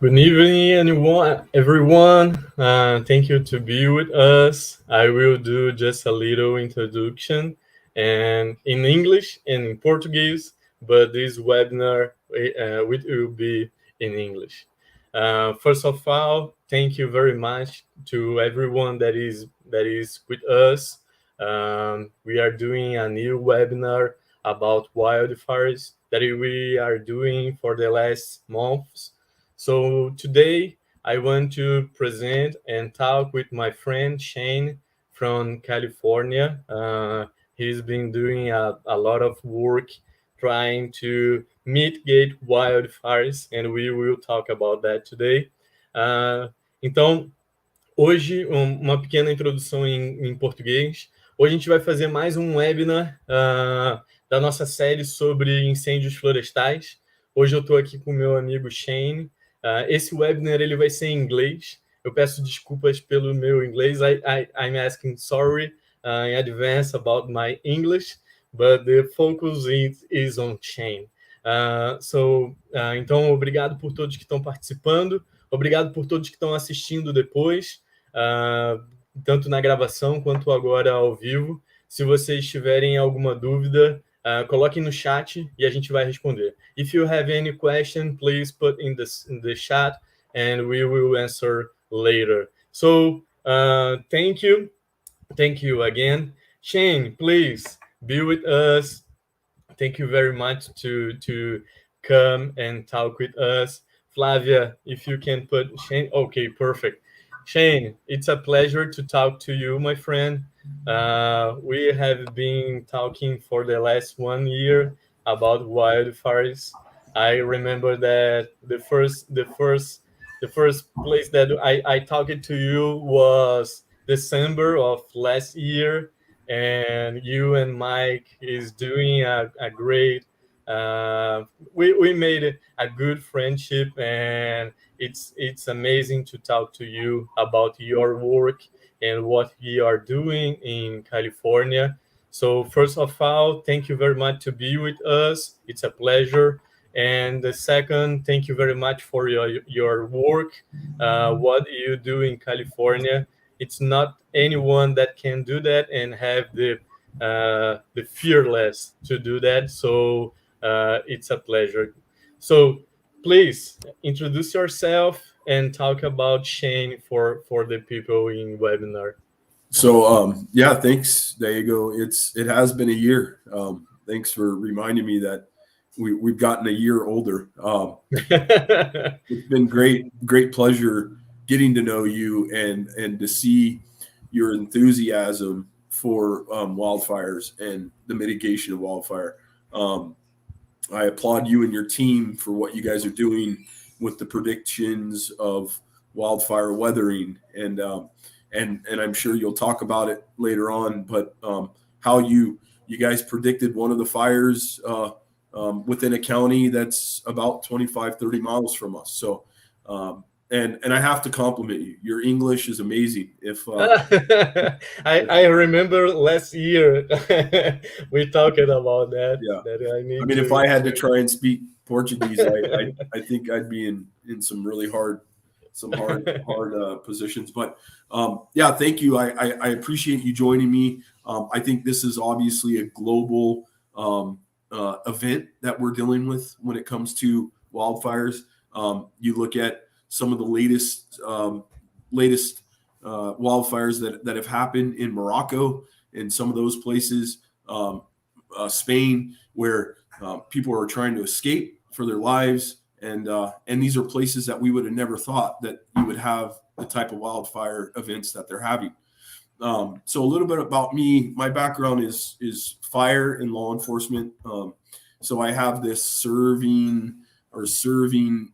Good evening, everyone. Thank you to be with us. I will do just a little introduction and in English and in Portuguese, but this webinar will be in English. First of all, thank you very much to everyone that is with us. We are doing a new webinar about wildfires that we are doing for the last months. So today I want to present and talk with my friend Shane from California. He's been doing a lot of work trying to mitigate wildfires, and we will talk about that today. Então, hoje, uma pequena introdução em português. Hoje a gente vai fazer mais um webinar da nossa série sobre incêndios florestais. Hoje eu estou aqui com o meu amigo Shane. Esse webinar ele vai ser em inglês. Eu peço desculpas pelo meu inglês. I'm asking sorry in advance about my English, but the focus is on Shane. Então, obrigado por todos que estão participando. Obrigado por todos que estão assistindo depois, tanto na gravação quanto agora ao vivo. Se vocês tiverem alguma dúvida, coloquem no chat e a gente vai responder. If you have any question, please put in the chat and we will answer later. So, thank you. Thank you again. Shane, please be with us. Thank you very much to come and talk with us. Flavia, if you can put Shane. Okay, perfect. Shane, it's a pleasure to talk to you, my friend. We have been talking for the last 1 year about wildfires. I remember that the first place that I talked to you was December of last year, and you and Mike is doing a great. We made a good friendship, and it's amazing to talk to you about your work and what you are doing in California. So first of all, thank you very much to be with us. It's a pleasure. And the second, thank you very much for your work, what you do in California. It's not anyone that can do that and have the fearless to do that. So it's a pleasure. So please introduce yourself and talk about Shane for the people in webinar. So yeah, thanks, Diego. It has been a year. Thanks for reminding me that we've gotten a year older. It's been great pleasure getting to know you and to see your enthusiasm for wildfires and the mitigation of wildfire. I applaud you and your team for what you guys are doing with the predictions of wildfire weathering, and I'm sure you'll talk about it later on. But how you guys predicted one of the fires within a county that's about 25-30 miles from us. So and I have to compliment you. Your English is amazing. If I remember last year we talked about that. Yeah. That if I had to try and speak Portuguese, I think I'd be in some really hard positions. But yeah, thank you. I appreciate you joining me. I think this is obviously a global event that we're dealing with when it comes to wildfires. You look at some of the latest wildfires that have happened in Morocco and some of those places, Spain, where people are trying to escape for their lives. And these are places that we would have never thought that you would have the type of wildfire events that they're having. So a little bit about me. My background is fire and law enforcement. So I have this serving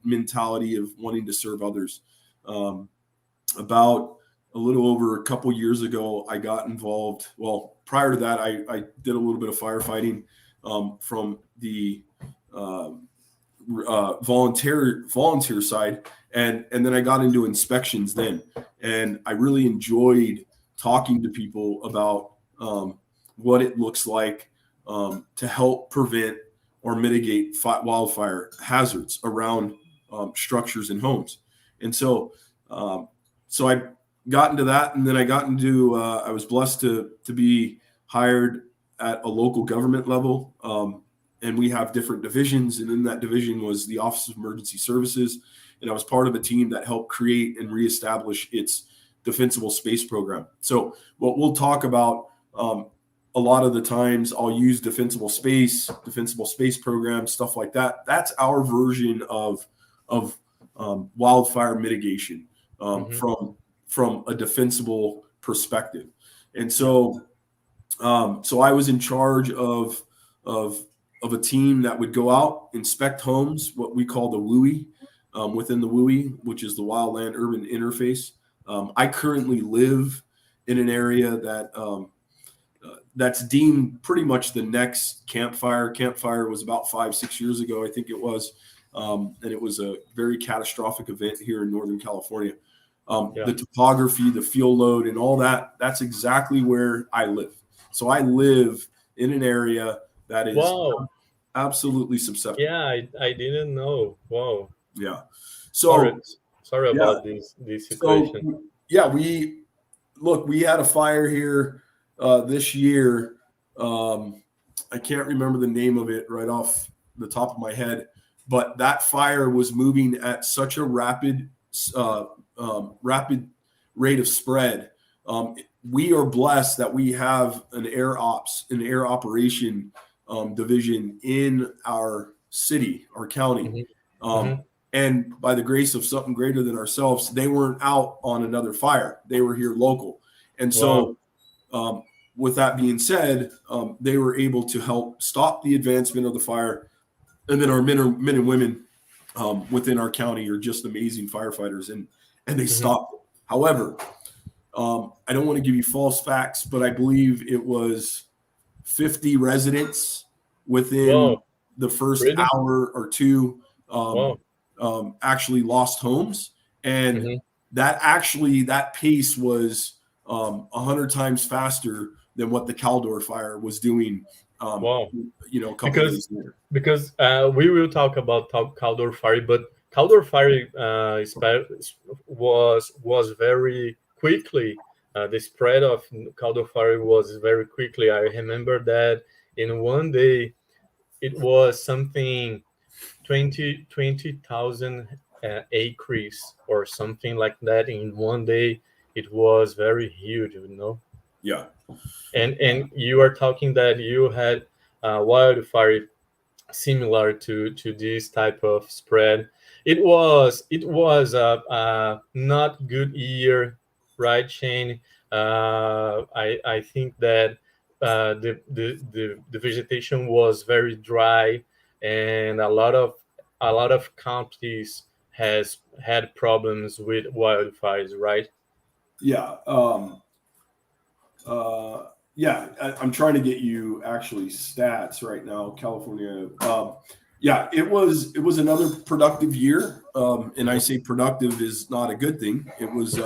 mentality of wanting to serve others. About a little over a couple years ago, I got involved. Well, prior to that, I did a little bit of firefighting from the volunteer side, and then I got into inspections then, and I really enjoyed talking to people about what it looks like to help prevent or mitigate wildfire hazards around structures and homes. And so I got into that, and then I got into I was blessed to be hired at a local government level, and we have different divisions, and in that division was the Office of Emergency Services, and I was part of a team that helped create and reestablish its defensible space program. So what we'll talk about a lot of the times, I'll use defensible space program, stuff like that. That's our version of wildfire mitigation from a defensible perspective. And so I was in charge of a team that would go out, inspect homes, what we call the WUI, within the WUI, which is the Wildland Urban Interface. I currently live in an area that that's deemed pretty much the next Camp Fire. Camp Fire was about 5-6 years ago, I think it was, and it was a very catastrophic event here in Northern California. The topography, the fuel load, and all that, that's exactly where I live. So I live in an area that is absolutely susceptible. Yeah, I didn't know. Wow. Yeah. So sorry about this situation. So, we had a fire here this year. I can't remember the name of it right off the top of my head, but that fire was moving at such a rapid rate of spread. We are blessed that we have an air operation division in our city, our county. And by the grace of something greater than ourselves, they weren't out on another fire. They were here local. And so with that being said, they were able to help stop the advancement of the fire. And then our men and women within our county are just amazing firefighters, and they stopped it. However, I don't want to give you false facts, but I believe it was 50 residents within the first hour or two actually lost homes. And that pace was 100 times faster than what the Caldor fire was doing. A couple days later. Because we will talk about Caldor fire, but Caldor fire was very quickly. The spread of Caldor fire was very quickly. I remember that in one day, it was something 20,000 acres or something like that. In one day, it was very huge, Yeah. And you are talking that you had wildfire similar to this type of spread. It was a not good year, right, Shane? I think that the vegetation was very dry, and a lot of counties has had problems with wildfires, right? Yeah. I'm trying to get you actually stats right now. California. It was another productive year. And I say productive is not a good thing. It was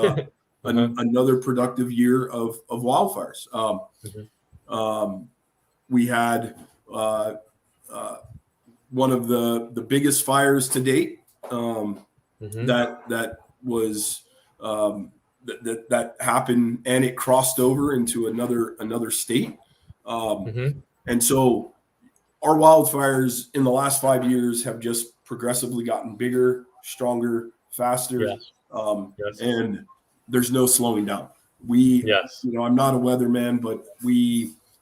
another productive year of wildfires. We had one of the biggest fires to date that was that happened, and it crossed over into another state. And so our wildfires in the last 5 years have just progressively gotten bigger, stronger, faster. And there's no slowing down. I'm not a weatherman, but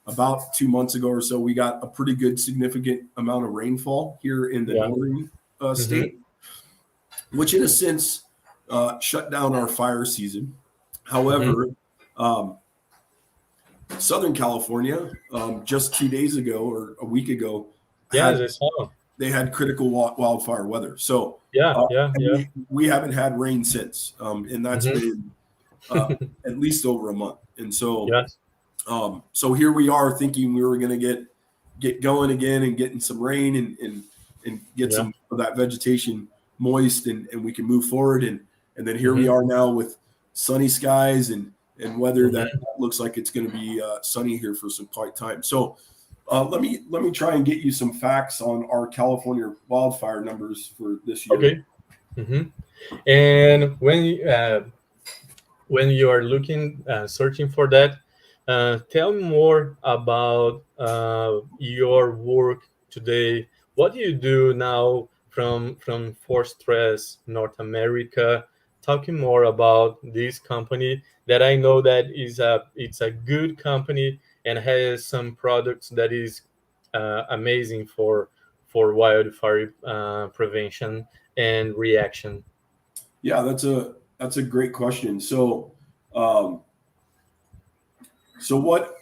about 2 months ago or so, we got a pretty good significant amount of rainfall here in the northern state, which in a sense shut down our fire season. However, Southern California, just 2 days ago or a week ago, they had critical wildfire weather. So we haven't had rain since, and that's been at least over a month. And so, so here we are thinking we were going to get going again and getting some rain and get some of that vegetation moist, and we can move forward. And then here we are now with sunny skies and weather that looks like it's going to be sunny here for some quite time. So let me try and get you some facts on our California wildfire numbers for this year. Okay. Hmm. And when you are looking, searching for that, tell me more about your work today. What do you do now from Fortress North America? Talking more about this company that I know that it's a good company and has some products that is amazing for wildfire prevention and reaction. Yeah, that's a great question. Um, so what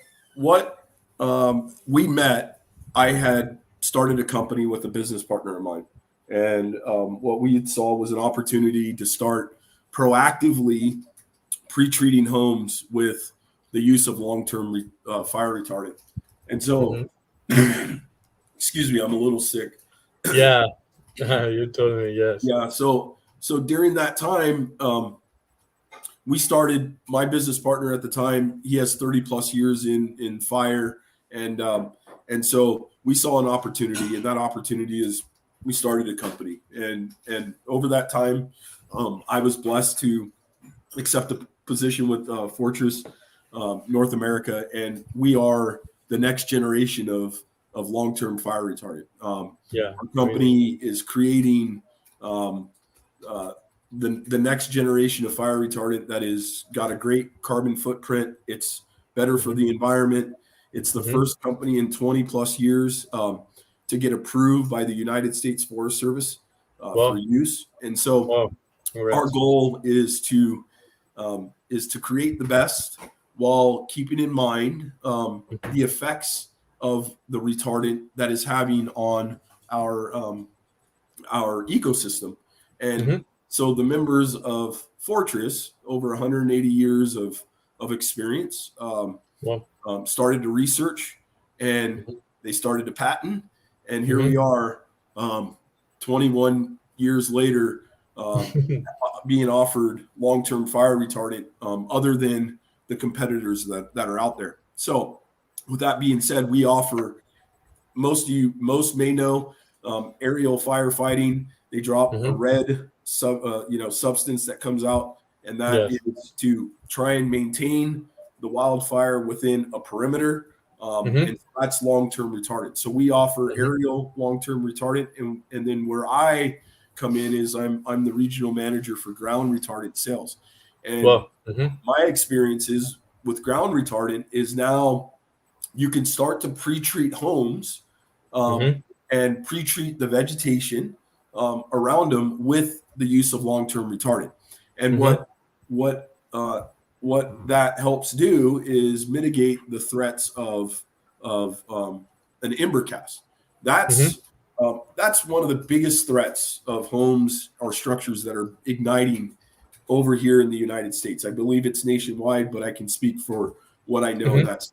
we met. I had started a company with a business partner of mine, and what we saw was an opportunity to start proactively pre-treating homes with the use of long-term fire retardant. And Hmm. so, excuse me, I'm a little sick. Yeah, you told me yes. Yeah. So during that time, we started. My business partner at the time, he has 30 plus years in fire, and so we saw an opportunity, and that opportunity is we started a company, and over that time, I was blessed to accept a position with Fortress North America, and we are the next generation of long term fire retardant. Yeah, Our amazing. company is creating um, uh, the next generation of fire retardant that is got a great carbon footprint. It's better for Hmm. the environment. It's the Hmm. first company in 20 plus years to get approved by the United States Forest Service for Well, use. And so well, our congrats. goal is to create the best while keeping in mind the effects of the retardant that is having on our our ecosystem. And Hmm. so the members of Fortress, over 180 years of experience, Well, started to research, and hmm. they started to patent. And here we Hmm. are, 21 years later, being offered long-term fire retardant other than the competitors that are out there. So, with that being said, we offer most may know aerial firefighting. They drop a Hmm. red substance that comes out, and that Yes. is to try and maintain the wildfire within a perimeter. Hmm. And that's long-term retardant. So we offer Hmm. aerial long-term retardant, and then where I come in is I'm the regional manager for ground retardant sales. And Well, hmm. my experiences with ground retardant is now you can start to pre-treat homes um, Hmm. and pre-treat the vegetation around them with the use of long-term retardant. And Hmm. what uh, what that helps do is mitigate the threats of an ember cast. Hmm. That's one of the biggest threats of homes or structures that are igniting over here in the United States. I believe it's nationwide, but I can speak for what I know, and Hmm. that's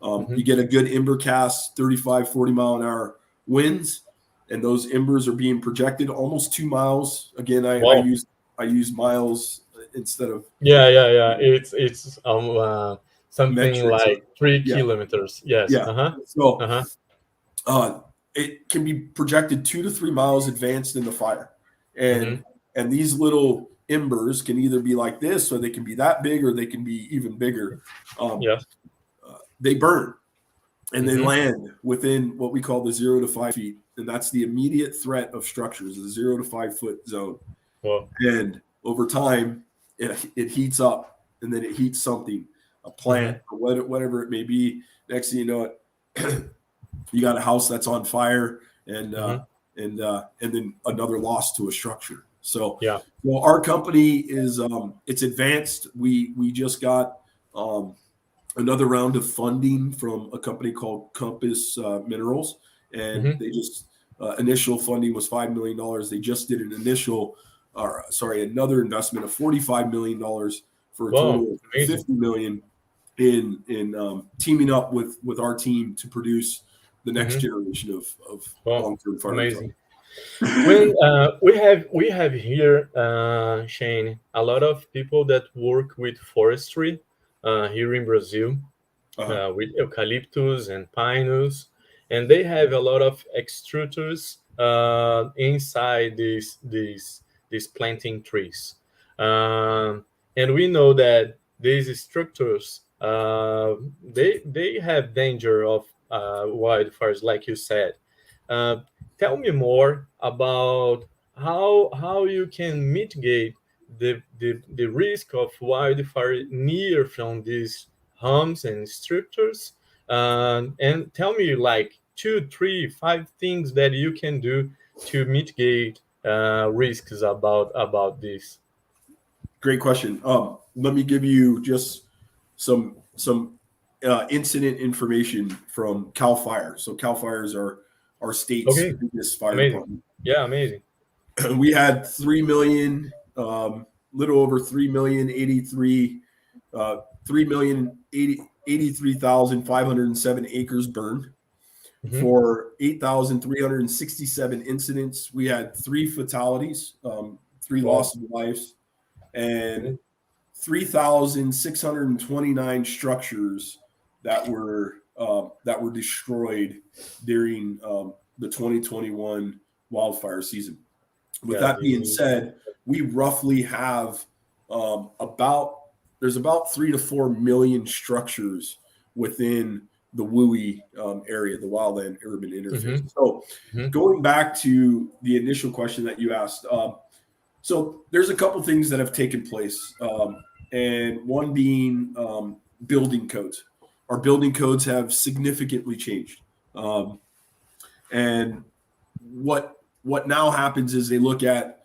Hmm. you get a good ember cast, 35, 40 mile an hour winds, and those embers are being projected almost 2 miles. Again, Wow. I use miles instead of Yeah, yeah, yeah. It's something metrics. like three Yeah, kilometers. Yes. yeah. Uh-huh. So Uh-huh. it can be projected 2 to 3 miles advanced in the fire, Hmm. and these little embers can either be like this, or they can be that big, or they can be even bigger. Um, Yes. they burn and they Hmm. land within what we call the 0 to 5 feet, and that's the immediate threat of structures, the 0 to 5 foot zone. Well. And over time, it heats up, and then it heats something, a plant Hmm. or whatever it may be. Next thing you know it, you got a house that's on fire, and Hmm. and then another loss to a structure. So, Yeah. well, our company is it's advanced. We just got another round of funding from a company called Compass Minerals, and Hmm. they just initial funding was $5 million. They just did an initial, or sorry, another investment of $45 million for a Wow. total of Amazing. 50 million in teaming up with our team to produce the next Hmm. generation of Wow. long-term fire Amazing. retardant. When we have here, Shane, a lot of people that work with forestry here in Brazil, Uh-huh. with eucalyptus and pinus, and they have a lot of extruders inside these this planting trees. And we know that these structures, they have danger of wildfires, like you said. Tell me more about how you can mitigate the risk of wildfire near from these homes and structures, and tell me like 2, 3, 5 things that you can do to mitigate risks about this. Great question. Let me give you just some incident information from Cal Fire. So Cal Fires are our state's biggest fire department. Yeah, amazing. We had 3 million, little over 3,083,507 acres burned. Mm-hmm. For 8,367 incidents. We had 3 fatalities, 3 loss of lives, and 3,629 structures that were destroyed during the 2021 wildfire season. With that being said, we roughly have there's about 3 to 4 million structures within the WUI area, the wildland urban interface. Mm-hmm. So going back to the initial question that you asked, so there's a couple things that have taken place, and one being building codes. Our building codes have significantly changed, and what now happens is they look at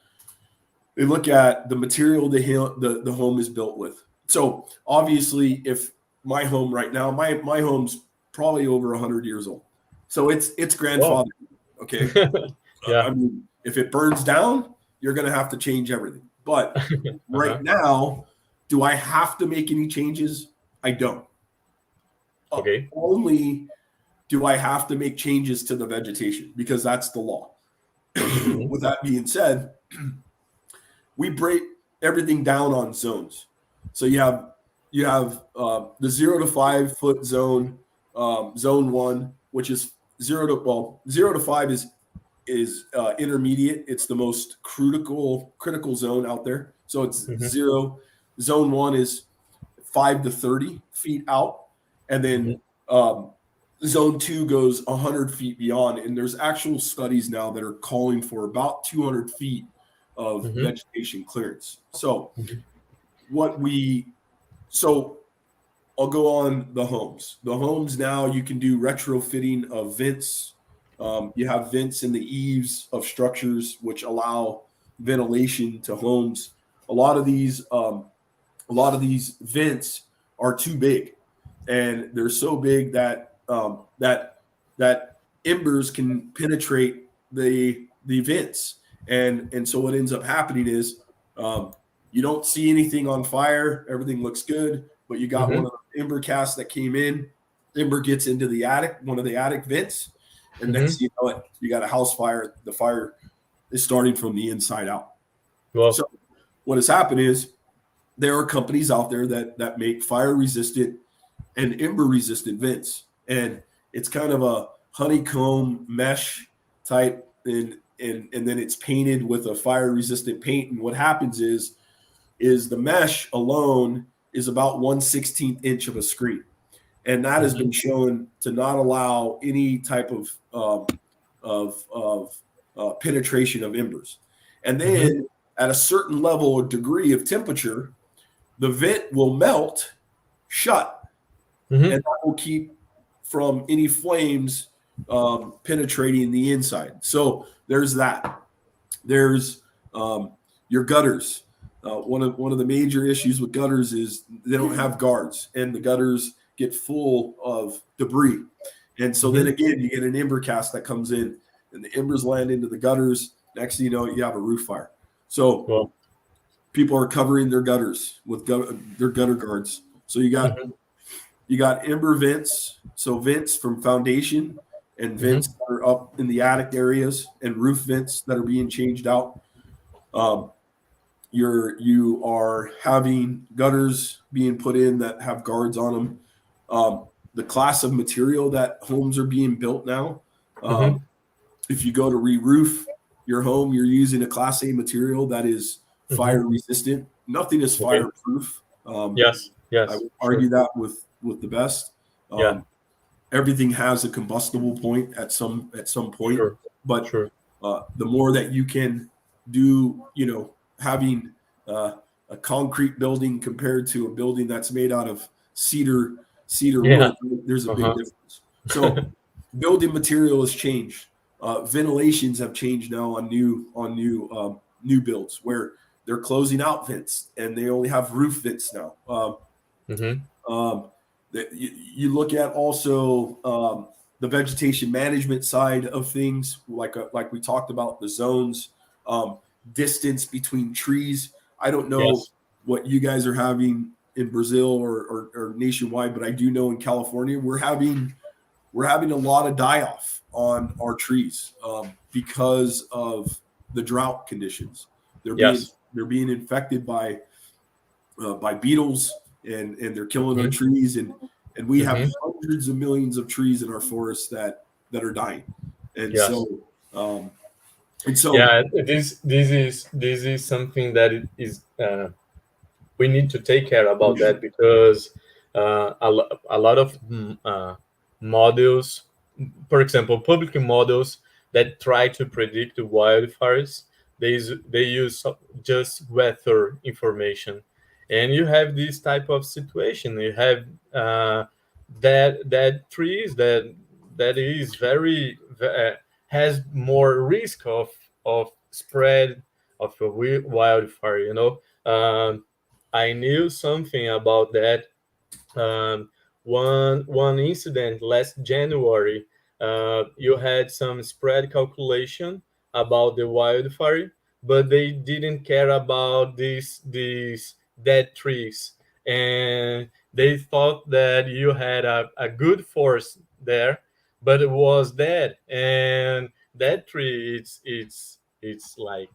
the material the home is built with. So obviously, if my home right now, my home's probably over 100 years old, so it's grandfathered. Okay, yeah. I mean, if it burns down, you're going to have to change everything. But right now, do I have to make any changes? I don't. Okay. Only do I have to make changes to the vegetation, because that's the law. With that being said, we break everything down on zones. So you have the 0 to 5 foot zone, zone 1, which is 0 to 5 is intermediate. It's the most critical zone out there. So it's 0. Zone 1 is 5 to 30 feet out, and then zone 2 goes 100 feet beyond. And there's actual studies now that are calling for about 200 feet of vegetation clearance. So I'll go on the homes. The homes now, you can do retrofitting of vents. You have vents in the eaves of structures which allow ventilation to homes. A lot of these vents are too big, and they're so big that that embers can penetrate the vents, and so what ends up happening is you don't see anything on fire. Everything looks good, but you got one of the ember casts that came in. Ember gets into the attic, one of the attic vents, and next thing you know it, you got a house fire. The fire is starting from the inside out. Well, so what has happened is there are companies out there that make fire-resistant and ember-resistant vents, and it's kind of a honeycomb mesh type, and then it's painted with a fire-resistant paint. And what happens is the mesh alone is about 1/16 inch of a screen, and that has been shown to not allow any type of penetration of embers. And then at a certain level or degree of temperature, the vent will melt shut, and that will keep from any flames penetrating the inside. So there's that. There's your gutters. One of the major issues with gutters is they don't have guards, and the gutters get full of debris. And so then again, you get an ember cast that comes in, and the embers land into the gutters. Next thing you know, you have a roof fire. So people are covering their gutters with their gutter guards. So you got ember vents, so vents from foundation, and vents that are up in the attic areas, and roof vents that are being changed out. You are having gutters being put in that have guards on them. The class of material that homes are being built now, if you go to re-roof, your home, you're using a Class A material that is fire resistant. Nothing is fireproof. Yes. I would argue that with the best. Everything has a combustible point at some point, but the more that you can do, having a concrete building compared to a building that's made out of cedar wood, there's a big difference. So building material has changed. Ventilations have changed now on new builds, where they're closing out vents and they only have roof vents now. You look at also the vegetation management side of things, like we talked about, the zones, distance between trees. I don't know what you guys are having in Brazil or nationwide, but I do know in California we're having a lot of die-off on our trees because of the drought conditions. They're being infected by beetles, and they're killing our trees, and we have hundreds of millions of trees in our forests that are dying, and so this is something that is we need to take care about that, because a lot of models, for example, public models that try to predict wildfires, they use just weather information, and you have this type of situation. You have that trees that is very has more risk of spread of a wildfire. I knew something about that. One incident last January, you had some spread calculation about the wildfire, but they didn't care about these dead trees, and they thought that you had a good force there, but it was dead, and that tree it's like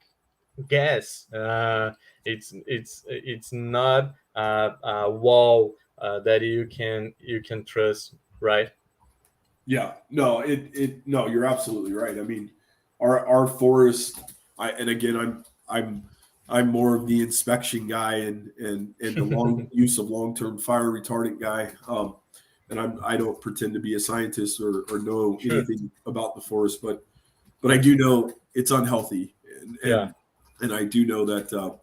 gas. It's not a wall that you can trust, right? Yeah, no, no, you're absolutely right. I mean, our forest, and again, I'm more of the inspection guy and the use of long-term fire retardant guy. And I don't pretend to be a scientist or know anything about the forest, but I do know it's unhealthy, and I do know that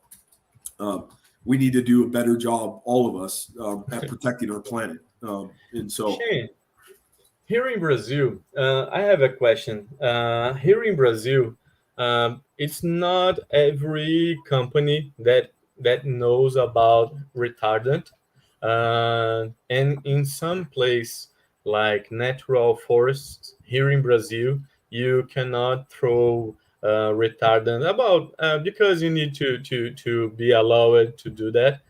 we need to do a better job, all of us, at protecting our planet. And so, Shane, here in Brazil, I have a question. Here in Brazil, it's not every company that knows about retardant, and in some place like natural forests here in Brazil, you cannot throw retardant about because you need to be allowed to do that.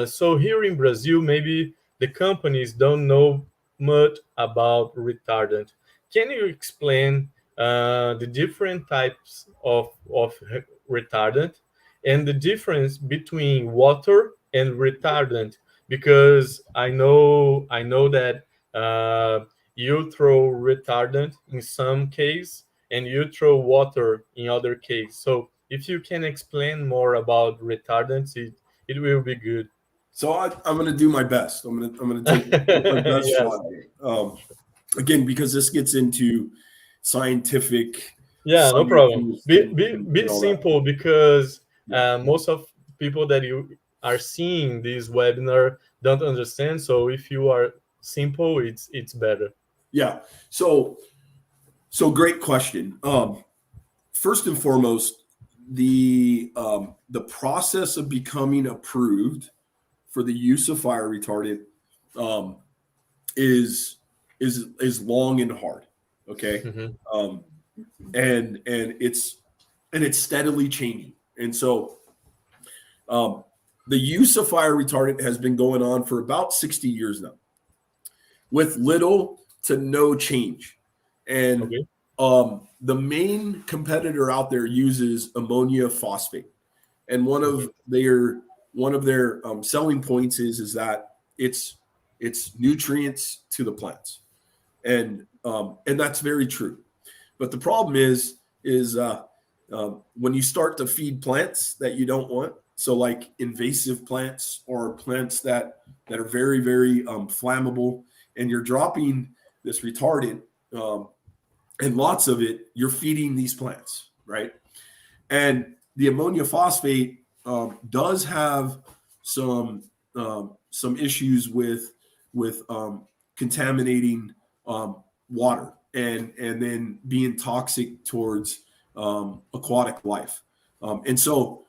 So here in Brazil, maybe the companies don't know much about retardant. Can you explain the different types of retardant and the difference between water and retardant? Because I know that you throw retardant in some case and you throw water in other case. So if you can explain more about retardants, it will be good. So I'm going to do my best. I'm going to take my best shot here. Again, because this gets into scientific. Yeah, no problem. Be simple, because most of people that you are seeing this webinar don't understand. So if you are simple, it's better. Yeah. So great question. First and foremost, the process of becoming approved for the use of fire retardant is long and hard. Okay. And it's steadily changing. And so the use of fire retardant has been going on for about 60 years now, with little to no change. And the main competitor out there uses ammonia phosphate, and one of their selling points is that it's nutrients to the plants, and that's very true. But the problem is when you start to feed plants that you don't want, so like invasive plants or plants that are very, very flammable, and you're dropping this retardant and lots of it, you're feeding these plants, right? And the ammonia phosphate does have some issues with contaminating water and then being toxic towards aquatic life, and so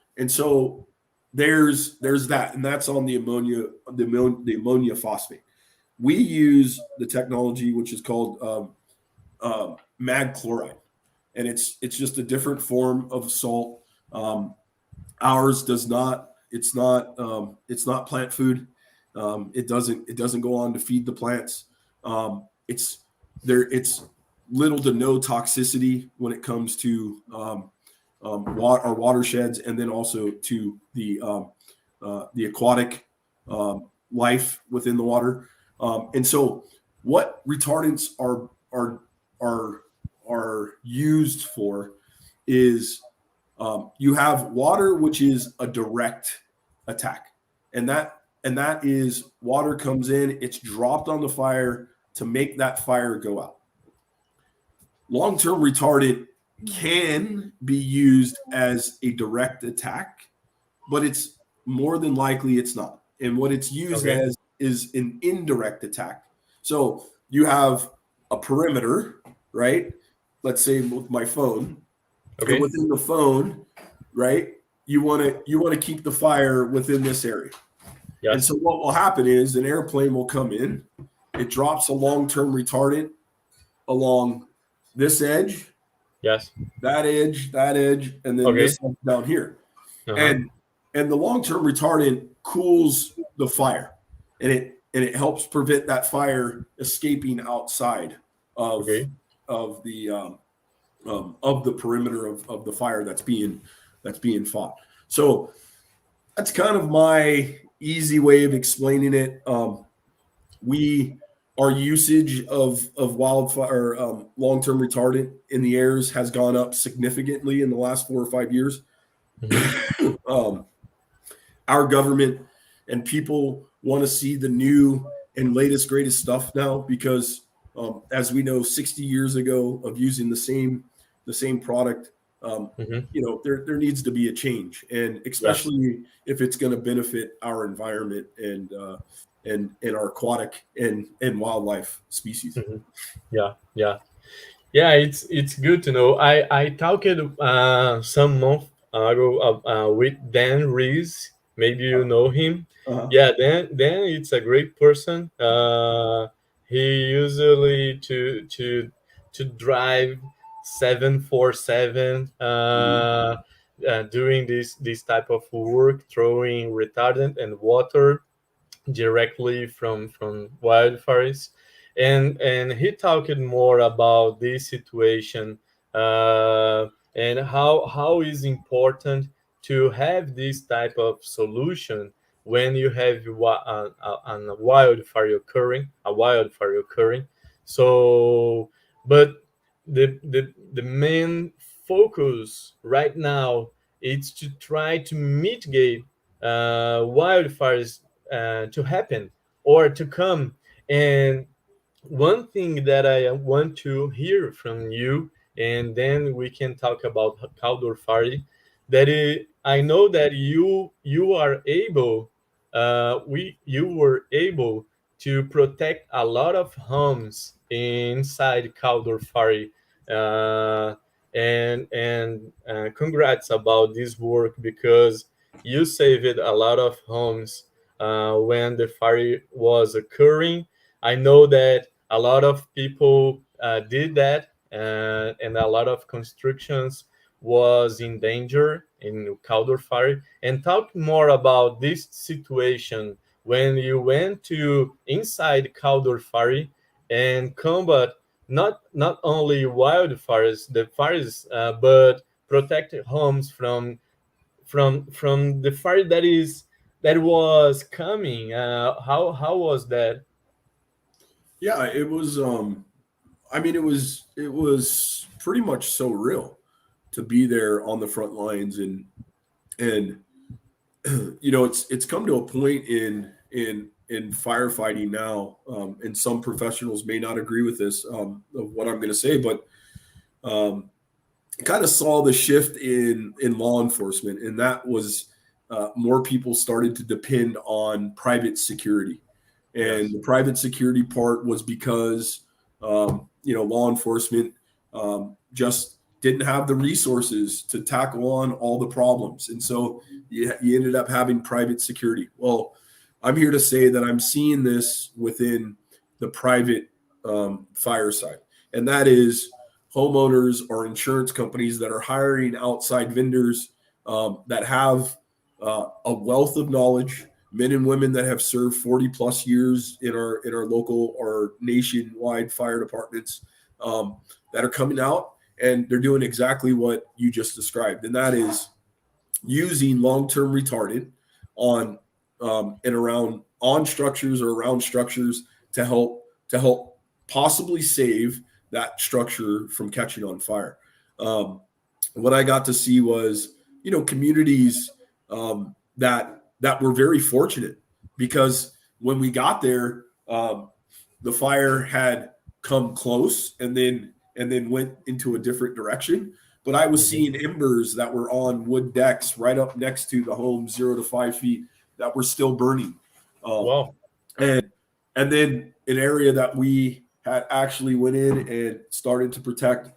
there's that, and that's on the ammonia phosphate. We use the technology which is called mag chloride, and it's just a different form of salt. Ours does not. It's not plant food. It doesn't go on to feed the plants. It's little to no toxicity when it comes to our watersheds, and then also to the aquatic life within the water. And so, what retardants are used for is you have water, which is a direct attack, and that is water comes in, it's dropped on the fire to make that fire go out. Long-term retardant can be used as a direct attack, but it's more than likely it's not. And what it's used as is an indirect attack. So you have a perimeter, right? Let's say with my phone. Okay. And within the phone, right? You want to keep the fire within this area. Yes. And so what will happen is an airplane will come in, it drops a long-term retardant along this edge, yes, that edge, and then this edge down here. And the long-term retardant cools the fire, and it helps prevent that fire escaping outside of the perimeter of the fire that's being fought. So that's kind of my easy way of explaining it. Our usage of wildfire long-term retardant in the airs has gone up significantly in the last 4 or 5 years. Mm-hmm. Our government and people want to see the new and latest, greatest stuff now, because as we know, 60 years ago of using the same product, there needs to be a change, and especially if it's going to benefit our environment and our aquatic and wildlife species. Mm-hmm. Yeah. It's good to know. I talked some month ago with Dan Rees. Maybe you know him. Uh-huh. Yeah, Dan it's a great person. He usually to drive 747 doing this type of work, throwing retardant and water directly from wildfires, and he talked more about this situation and how is important to have this type of solution when you have a wildfire occurring. So, but the main focus right now is to try to mitigate wildfires to happen or to come. And one thing that I want to hear from you, and then we can talk about Caldor Fire, I know that you are able, you were able to protect a lot of homes inside Caldor Fire, and congrats about this work, because you saved a lot of homes when the fire was occurring. I know that a lot of people did that, and a lot of constructions was in danger in Caldor Fire. And talk more about this situation when you went to inside Caldor Fire and combat not only wildfires, the fires, but protect homes from the fire that was coming. How was that? Yeah, it was. It was pretty much so real. to be there on the front lines, and it's come to a point in firefighting now, and some professionals may not agree with this, of what I'm going to say, but kind of saw the shift in law enforcement, and that was more people started to depend on private security. And the private security part was because law enforcement just didn't have the resources to tackle on all the problems, and so you ended up having private security. Well, I'm here to say that I'm seeing this within the private fire side, and that is homeowners or insurance companies that are hiring outside vendors that have a wealth of knowledge, men and women that have served 40 plus years in our local or nationwide fire departments, that are coming out, and they're doing exactly what you just described, and that is using long-term retardant on and around on structures or around structures to help possibly save that structure from catching on fire. What I got to see was, communities that were very fortunate, because when we got there, the fire had come close and then went into a different direction. But I was seeing embers that were on wood decks right up next to the home, 0 to 5 feet, that were still burning. Wow. And then an area that we had actually went in and started to protect,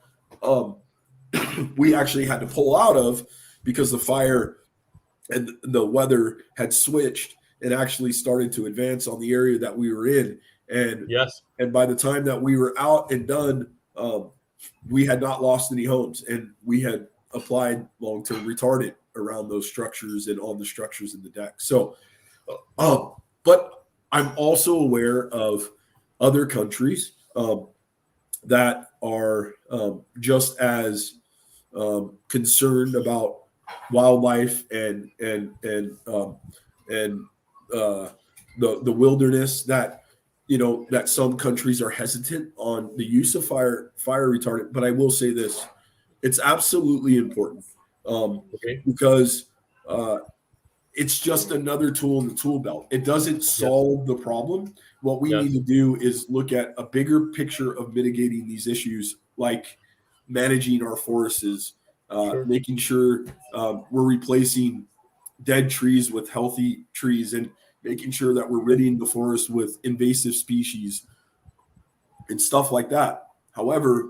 we actually had to pull out of, because the fire and the weather had switched and actually started to advance on the area that we were in. And by the time that we were out and done, we had not lost any homes, and we had applied long-term retardant around those structures and on the structures in the deck. So, but I'm also aware of other countries that are just as concerned about wildlife and the wilderness, that that some countries are hesitant on the use of fire retardant. But I will say this: it's absolutely important, because it's just another tool in the tool belt. It doesn't solve the problem. What we need to do is look at a bigger picture of mitigating these issues, like managing our forests, making sure we're replacing dead trees with healthy trees, and making sure that we're ridding the forest with invasive species and stuff like that. However,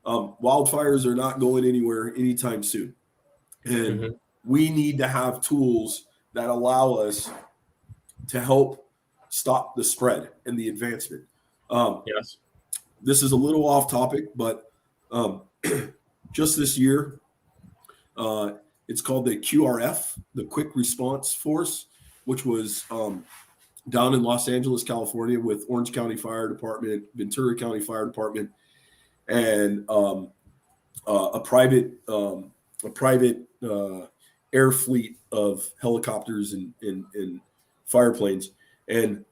wildfires are not going anywhere anytime soon. And we need to have tools that allow us to help stop the spread and the advancement. This is a little off topic, but just this year, it's called the QRF, the Quick Response Force, which was down in Los Angeles, California, with Orange County Fire Department, Ventura County Fire Department, and a private air fleet of helicopters and fire planes. And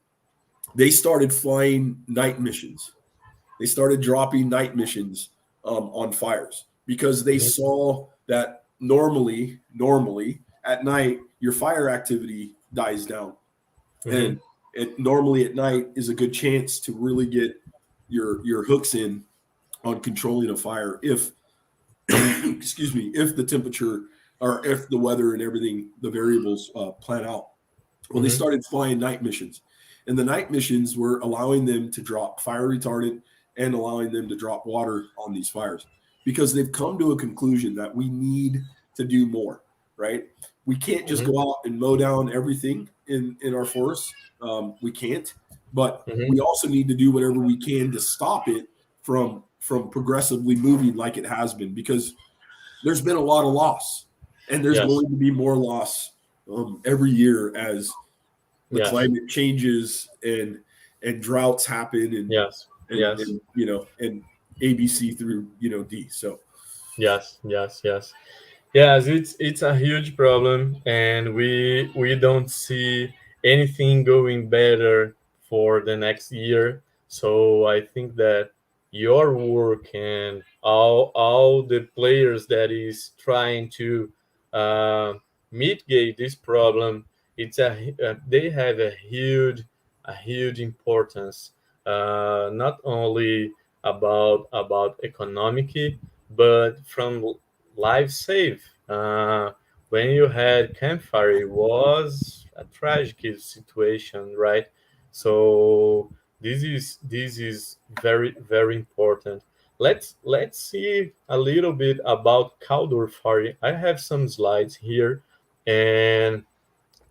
they started flying night missions. They started dropping night missions on fires, because they saw that normally at night your fire activity dies down, and it normally at night is a good chance to really get your hooks in on controlling a fire if if the temperature or if the weather and everything, the variables plan out. Well, they started flying night missions, and the night missions were allowing them to drop fire retardant and allowing them to drop water on these fires, because they've come to a conclusion that we need to do more, right? We can't just go out and mow down everything in our forests. We can't, but we also need to do whatever we can to stop it from progressively moving like it has been, because there's been a lot of loss, and there's going to be more loss every year as the climate changes and droughts happen, and and ABC through D. So yes, it's a huge problem, and we don't see anything going better for the next year. So I think that your work and all the players that is trying to mitigate this problem, they have a huge importance, not only about economic, but from life save. When you had campfire, it was a tragic situation, right? So this is very important. Let's see a little bit about Caldor Fire. I have some slides here, and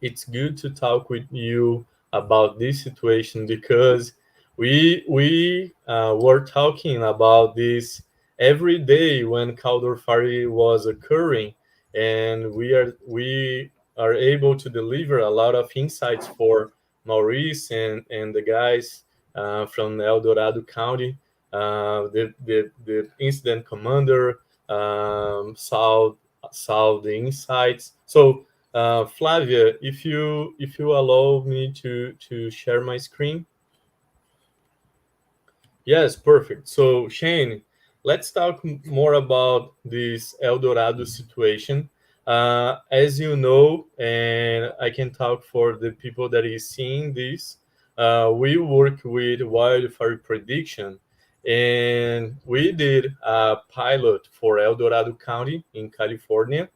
it's good to talk with you about this situation because we were talking about this every day when Caldor Fire was occurring, and we are able to deliver a lot of insights for Maurice and the guys from El Dorado County. The incident commander saw the insights. So Flavia, if you allow me to share my screen. Yes, perfect. So Shane, let's talk more about this El Dorado situation. As you know, and I can talk for the people that is seeing this, we work with wildfire prediction, and we did a pilot for El Dorado County in California,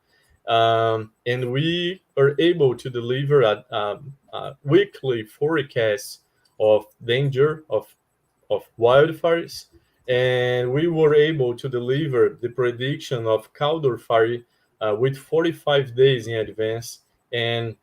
and we are able to deliver a weekly forecast of danger of wildfires, and we were able to deliver the prediction of Caldor Fire with 45 days in advance. And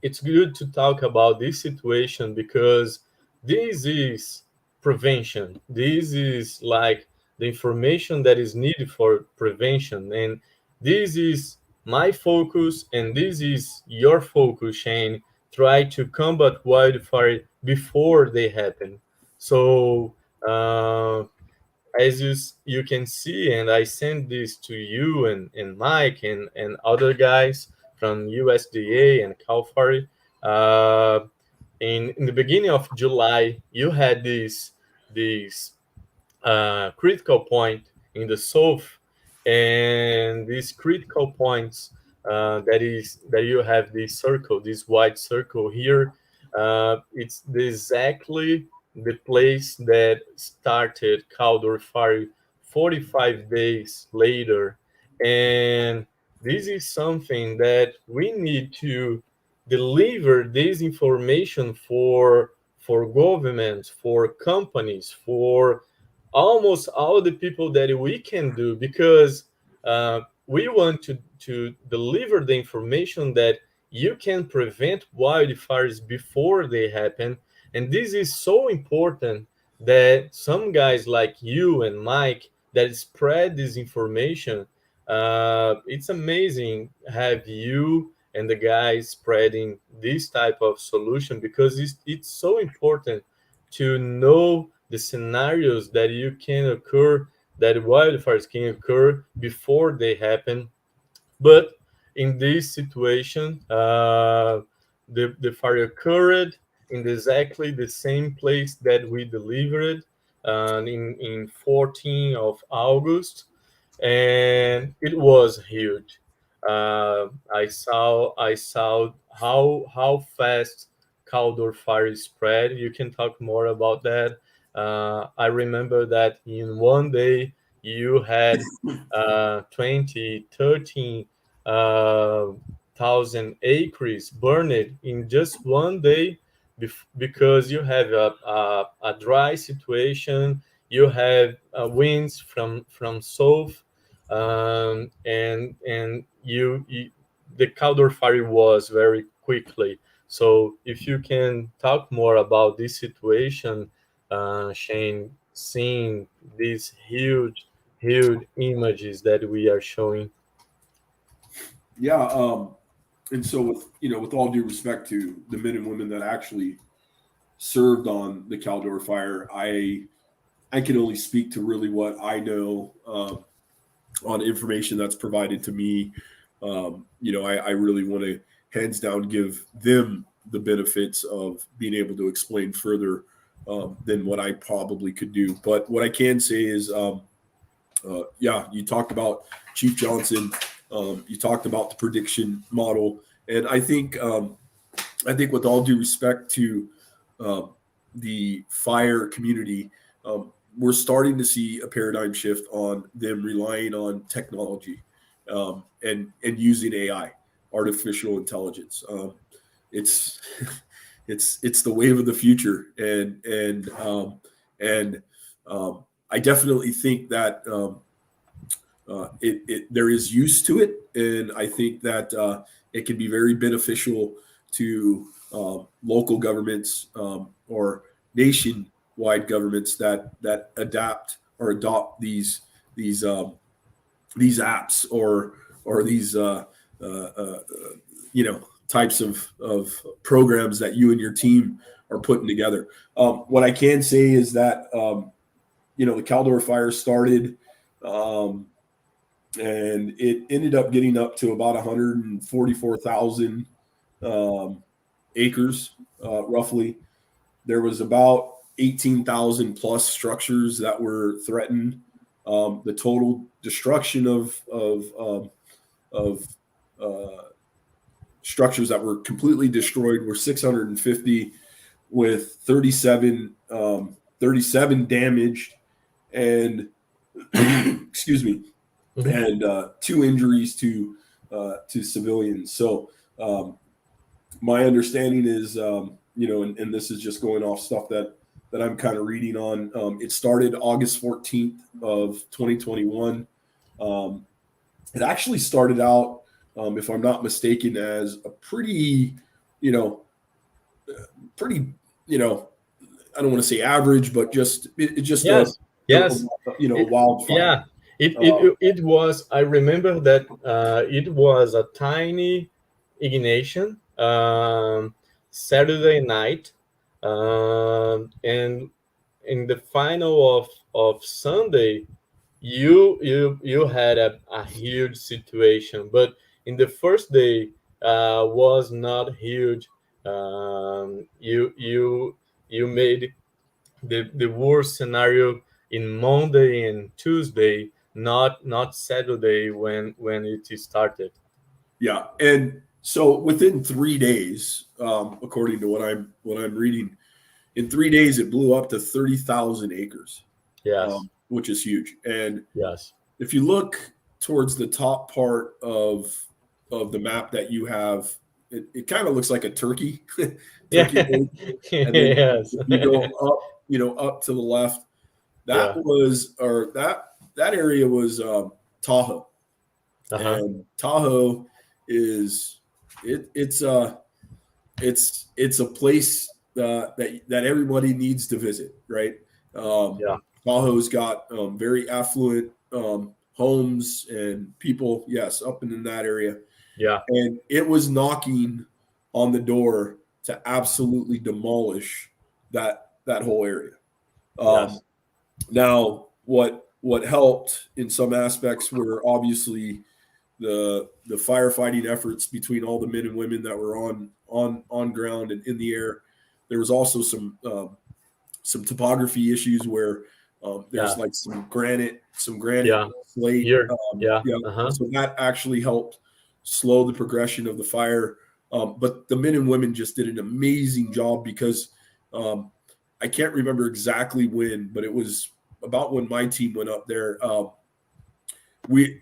it's good to talk about this situation because this is prevention. This is like the information that is needed for prevention. And this is my focus, and this is your focus, Shane. Try to combat wildfire before they happen. So, as you can see, and I send this to you and Mike and other guys from USDA and Cal Fire. In the beginning of July, you had this critical point in the south, and these critical points that you have this circle, this white circle here. It's exactly the place that started Caldor Fire 45 days later, and this is something that we need to deliver this information for governments, for companies, for almost all the people that we can do, because we want to deliver the information that you can prevent wildfires before they happen. And this is so important that some guys like you and Mike that spread this information. It's amazing have you and the guys spreading this type of solution, because it's so important to know the scenarios that you can occur, that wildfires can occur before they happen. But in this situation, the fire occurred in exactly the same place that we delivered in 14 of August, and it was huge. I saw how fast Caldor Fire spread. You can talk more about that. I remember that in one day you had 20, 13 thousand acres burned in just one day, because you have a dry situation. You have winds from south, and the Caldor Fire was very quickly. So if you can talk more about this situation, Shane, seeing these huge images that we are showing. Yeah, and so with all due respect to the men and women that actually served on the Caldor Fire, I can only speak to really what I know on information that's provided to me. I really want to hands down give them the benefits of being able to explain further than what I probably could do. But what I can say is, you talked about Chief Johnson. You talked about the prediction model, and I think with all due respect to the fire community, we're starting to see a paradigm shift on them relying on technology and using AI, artificial intelligence. It's it's the wave of the future, and I definitely think that there is use to it, and I think that it can be very beneficial to local governments or nationwide governments that adapt or adopt these apps or these types of programs that you and your team are putting together. What I can say is that the Caldor fire started, and it ended up getting up to about 144,000 acres, roughly. There was about 18,000 plus structures that were threatened. The total destruction of structures that were completely destroyed were 650, with 37 damaged, and excuse me, and 2 injuries to civilians. So my understanding is, and this is just going off stuff that I'm kind of reading on. It started August 14th of 2021. It actually started out, if I'm not mistaken, as a pretty, I don't want to say average, but just yes. wildfire. Yeah, it was. I remember that it was a tiny ignition Saturday night, and in the final of Sunday, you had a huge situation, but in the first day was not huge. You made the worst scenario in Monday and Tuesday, not Saturday when it started. Yeah, and so within 3 days, according to what I'm reading, in 3 days it blew up to 30,000 acres. Yes, which is huge. And yes, if you look towards the top part of the map that you have, it kind of looks like a turkey. yeah, And then yes. you go up, up to the left. That was, or that area was Tahoe. And Tahoe is it's a place that everybody needs to visit, right? Tahoe's got very affluent homes and people, yes, up in that area. Yeah. And it was knocking on the door to absolutely demolish that whole area. Now, what helped in some aspects were obviously the firefighting efforts between all the men and women that were on ground and in the air. There was also some topography issues where there's like some granite slate. So that actually helped slow the progression of the fire. But the men and women just did an amazing job, because I can't remember exactly when, but it was about when my team went up there. The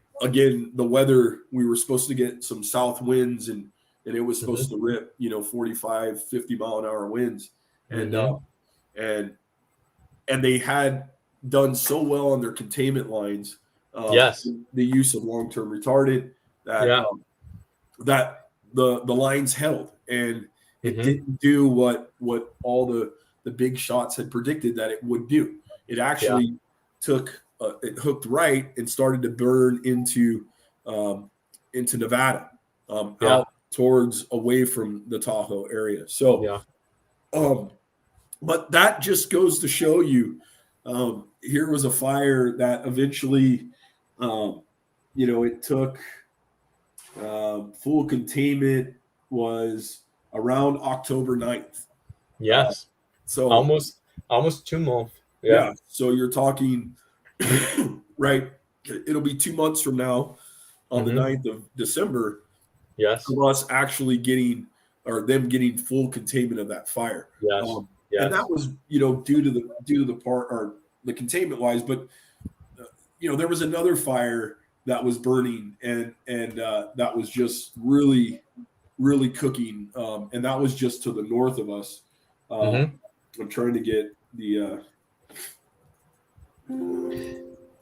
weather, we were supposed to get some south winds, and it was supposed to rip, 45, 50 mile an hour winds. And they had done so well on their containment lines, the use of long-term retardant, that the lines held, and it didn't do what all the big shots had predicted that it would do. It actually it hooked right and started to burn into Nevada, out towards away from the Tahoe area. So, but that just goes to show you, here was a fire that eventually, it took full containment was around October 9th. Yes. So almost Almost 2 months. Yeah. So you're talking, right? It'll be 2 months from now on the 9th of December Yes. of us actually getting or them getting full containment of that fire. Yes. And that Yes. was, due to the part or the containment wise, but there was another fire that was burning and that was just really, really cooking. And that was just to the north of us. I'm trying to get the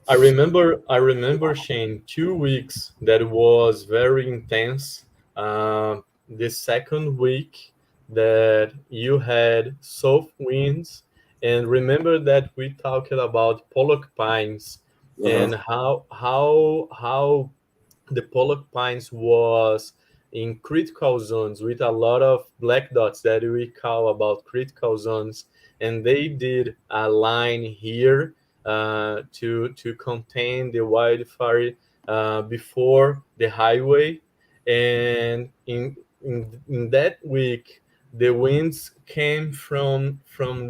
I remember, Shane, 2 weeks that was very intense. The second week that you had south winds, and remember that we talked about pollock pines and how the pollock pines was in critical zones with a lot of black dots that we call about critical zones, and they did a line here to contain the wildfire before the highway. And in that week, the winds came from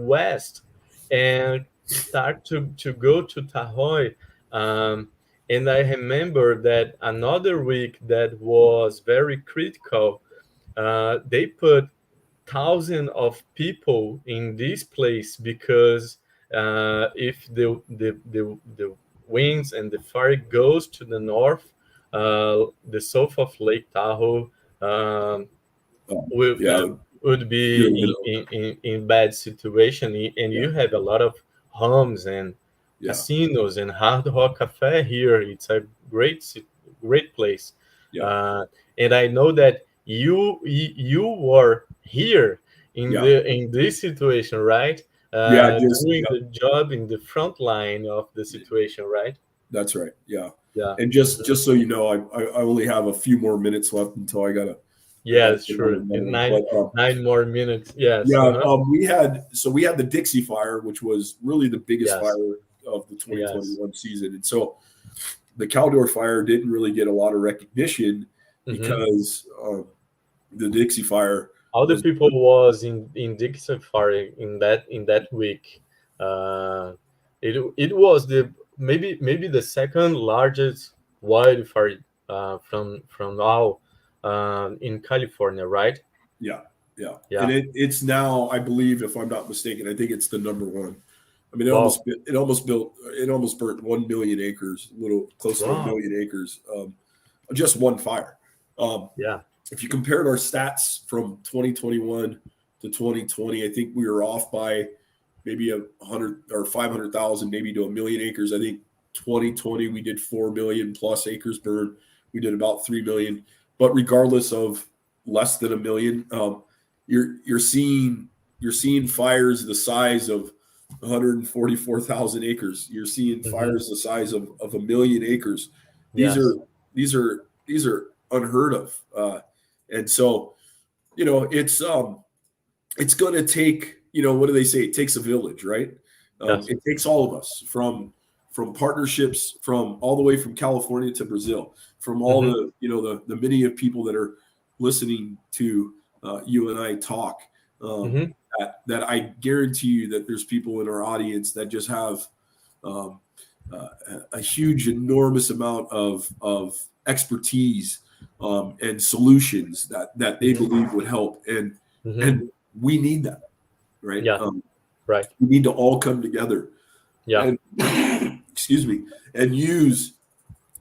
west and start to go to Tahoe. And I remember that another week that was very critical, they put thousands of people in this place because if the winds and the fire goes to the north, the south of Lake Tahoe would be in bad situation, and you have a lot of homes and casinos and Hard Rock Cafe here. It's a great place. And I know that you were here in this situation, right? Doing the job in the front line of the situation, right? That's right. Yeah. Yeah. And just so you know, I only have a few more minutes left until I gotta. Yes, sure. Nine more minutes. Yes. Yeah. We had the Dixie Fire, which was really the biggest fire of the 2021 season, and so the Caldor Fire didn't really get a lot of recognition because the Dixie Fire. All the people was in Dixie Fire in that week. It was maybe the second largest wildfire from all in California, right? Yeah. And it's now, I believe, if I'm not mistaken, I think it's the number one. I mean, it almost burnt 1 million acres, a little close to 1 million acres, just one fire. If you compared our stats from 2021 to 2020, I think we were off by maybe 100 or 500,000, maybe to 1 million acres. I think 2020 we did 4 million plus acres burned. We did about 3 million, but regardless of less than 1 million, you're seeing fires the size of 144,000 acres. You're seeing fires the size of 1 million acres. These are unheard of. And so, it's going to take, what do they say? It takes a village, right? It takes all of us from partnerships, from all the way from California to Brazil, from all the the many of people that are listening to you and I talk. That I guarantee you that there's people in our audience that just have a huge, enormous amount of expertise and solutions that they believe would help, and we need that, right? Right. We need to all come together. And, excuse me, and use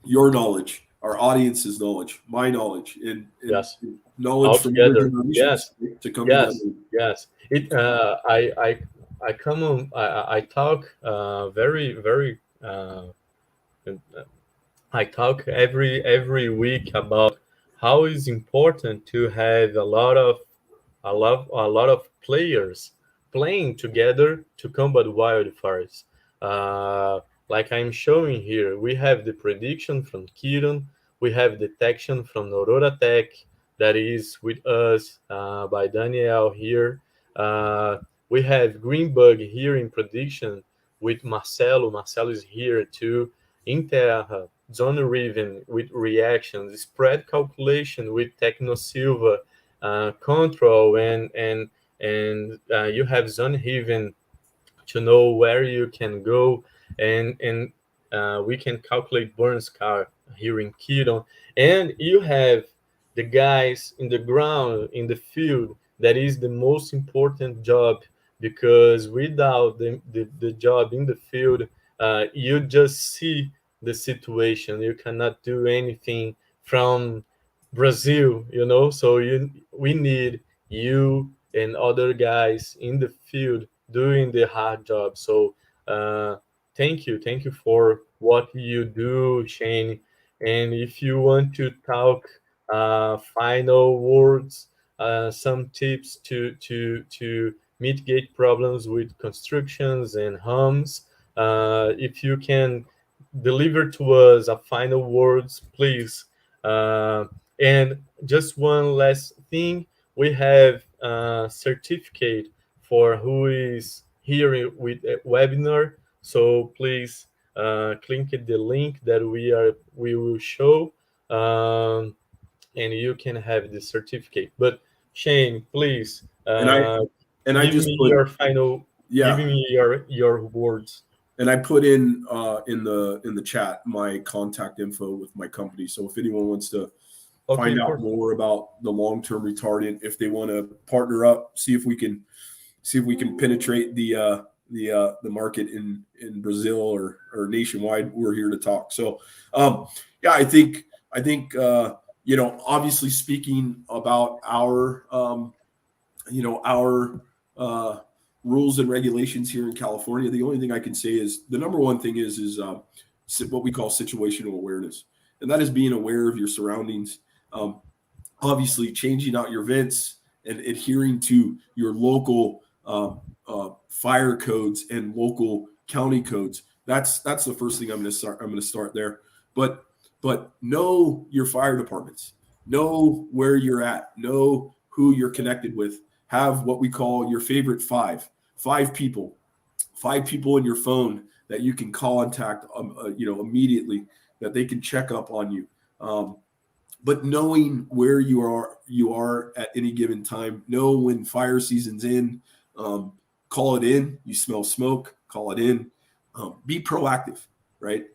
your knowledge, our audience's knowledge, my knowledge, and knowledge from other generations to come together. Yes. I talk very I talk every week about how it's important to have a lot of players playing together to combat wildfires. Like I'm showing here, we have the prediction from Kiran, we have detection from Aurora Tech that is with us by Daniel here. We have Greenbug here in prediction with Marcelo. Marcelo is here too. In Terra, Zone Riven with reactions, spread calculation with Techno Silva, control, and you have Zone Riven to know where you can go, and we can calculate burn scar here in Keaton. And you have the guys in the ground, in the field. That is the most important job, because without the job in the field, you just see the situation. You cannot do anything from Brazil, so we need you and other guys in the field doing the hard job. So thank you for what you do, Shane. And if you want to talk final words, some tips to mitigate problems with constructions and homes, if you can deliver to us a final words, please. And just one last thing, we have a certificate for who is here with a webinar. So please click the link that we will show, and you can have the certificate. But Shane, please, and I just put your final, give me your words. And I put in the chat my contact info with my company. So if anyone wants to find out more about the long-term retardant, if they want to partner up, see if we can penetrate the market in Brazil or nationwide, we're here to talk. So I think obviously speaking about our rules and regulations here in California, the only thing I can say is the number one thing is what we call situational awareness, and that is being aware of your surroundings. Obviously, changing out your vents and adhering to your local fire codes and local county codes. That's the first thing I'm going to start there. But know your fire departments. Know where you're at. Know who you're connected with. Have what we call your favorite five people in your phone that you can contact immediately, that they can check up on you. But knowing where you are at any given time, know when fire season's in, call it in. You smell smoke, call it in. Be proactive, right?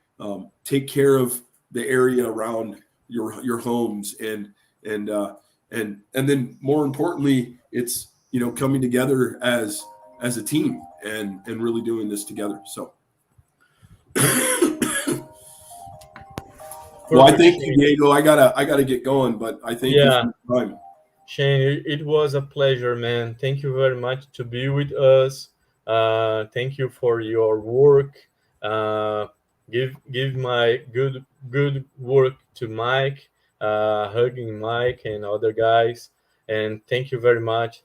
Take care of the area around your homes, and then more importantly, it's coming together as a team and really doing this together. So well, I thank you, Diego. I gotta get going, but I thank you for your time. Shane, it was a pleasure, man. Thank you very much to be with us. Thank you for your work. Give my good work to Mike, hugging Mike and other guys. And thank you very much.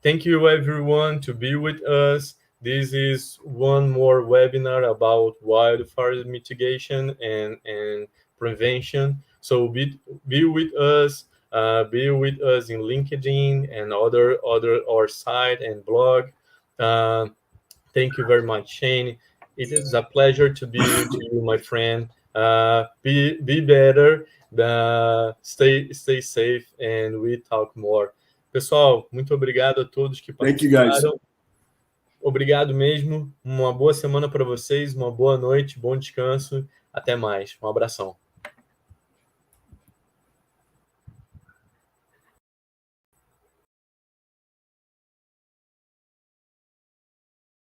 Thank you everyone to be with us. This is one more webinar about wildfire mitigation and prevention. So be with us. Be with us in LinkedIn and other our site and blog. Thank you very much, Shane. It is a pleasure to be with you, my friend. Be better. Stay safe, and we talk more. Pessoal, muito obrigado a todos que participaram. Obrigado mesmo. Uma boa semana para vocês, uma boa noite, bom descanso. Até mais. Um abração.